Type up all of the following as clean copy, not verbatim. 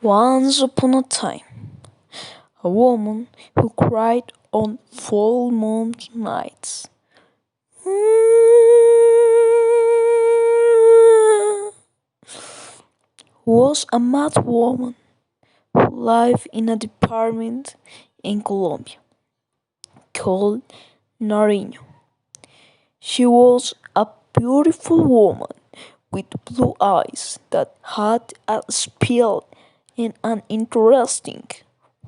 Once upon a time, a woman who cried on full moon nights. Was a mad woman who lived in a department in Colombia called Nariño. She was a beautiful woman with blue eyes that had a spill and an interesting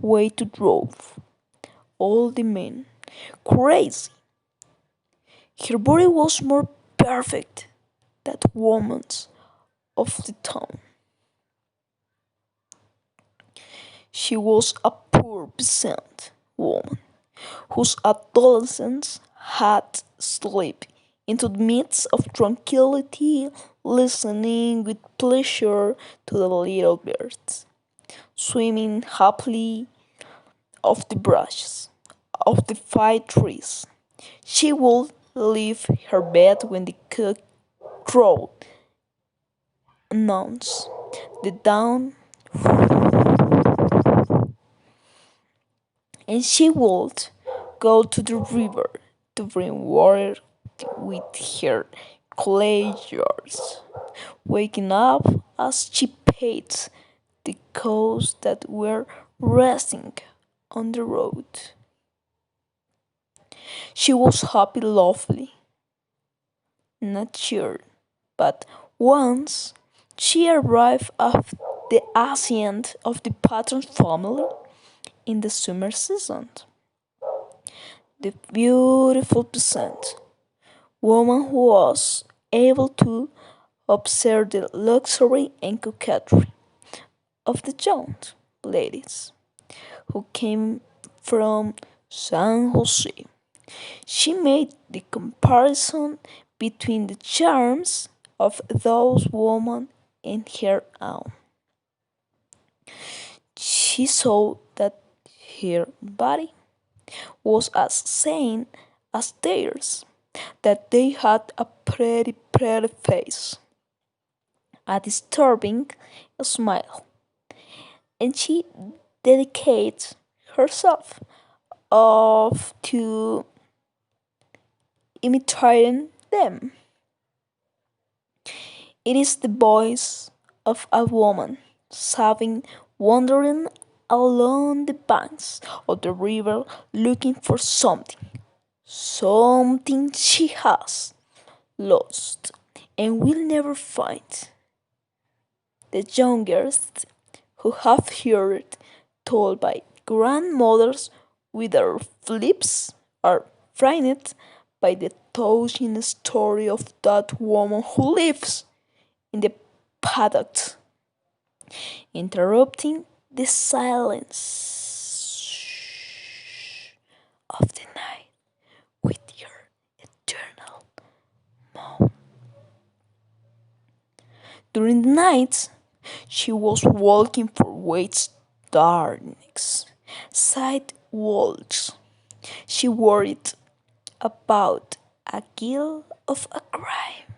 way to drive all the men crazy. Her body was more perfect than woman's of the town. She was a poor peasant woman whose adolescence had slipped into the midst of tranquility, listening with pleasure to the little birds, swimming happily off the branches of the fine trees. She would leave her bed when the cock crowed, announced the dawn, and she would go to the river to bring water with her clay jars, waking up as she paid the cows that were resting on the road. She was happy, lovely, not sure, but once she arrived at the hacienda of the patron's family in the summer season. The beautiful peasant woman who was able to observe the luxury and coquetry of the young ladies who came from San Jose. She made the comparison between the charms of those women and her own. She saw that her body was as sane as theirs, that they had a pretty face, a disturbing smile, and she dedicated herself of to imitating them. It is the voice of a woman sobbing, wandering along the banks of the river looking for something she has lost and will never find. The youngest who have heard told by grandmothers with their flips are frightened by the touching story of that woman who lives in the paddock, interrupting the silence of the night with your eternal moan. During the night, she was walking for weights darkness, side walls. She worried about a guilt of a crime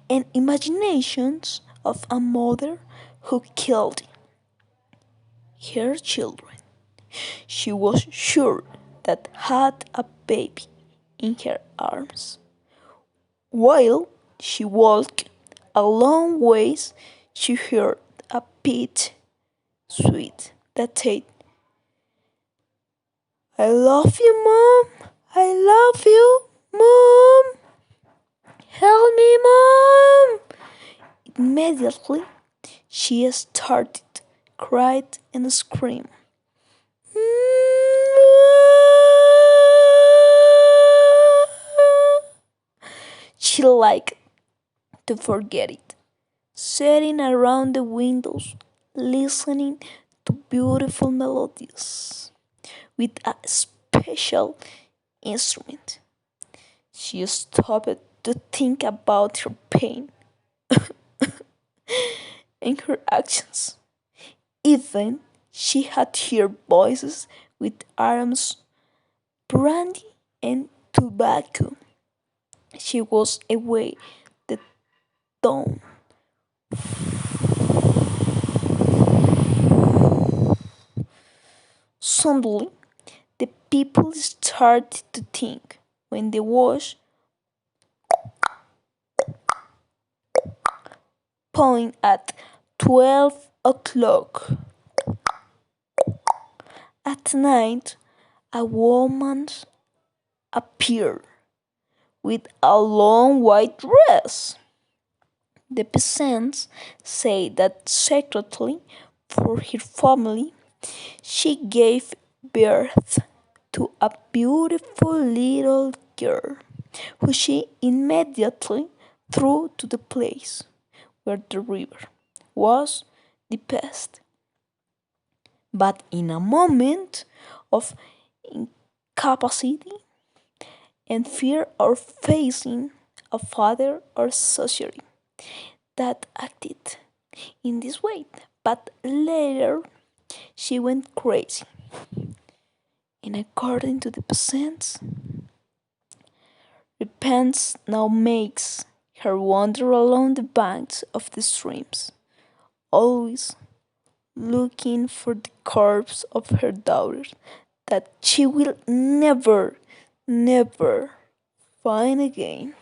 and imaginations of a mother who killed her children. She was sure that had a baby in her arms. While she walked a long ways, she heard a pit sweet that said, I love you, Mom. I love you, Mom. Help me, Mom. Immediately, she started, cried, and screamed. She liked to forget it, sitting around the windows, listening to beautiful melodies with a special instrument. She stopped to think about her pain and her actions. Even she had heard voices with arms, brandy, and tobacco. She was away the dawn Suddenly, the people started to think when the watch point at 12 o'clock at night, a woman appeared with a long white dress. The peasants say that secretly, for her family, she gave birth to a beautiful little girl, who she immediately threw to the place where the river was deepest. But in a moment of incapacity and fear of facing a father or society that acted in this way. But later she went crazy. And according to the peasants, repentance now makes her wander along the banks of the streams, always looking for the corpse of her daughter that she will never, never find again.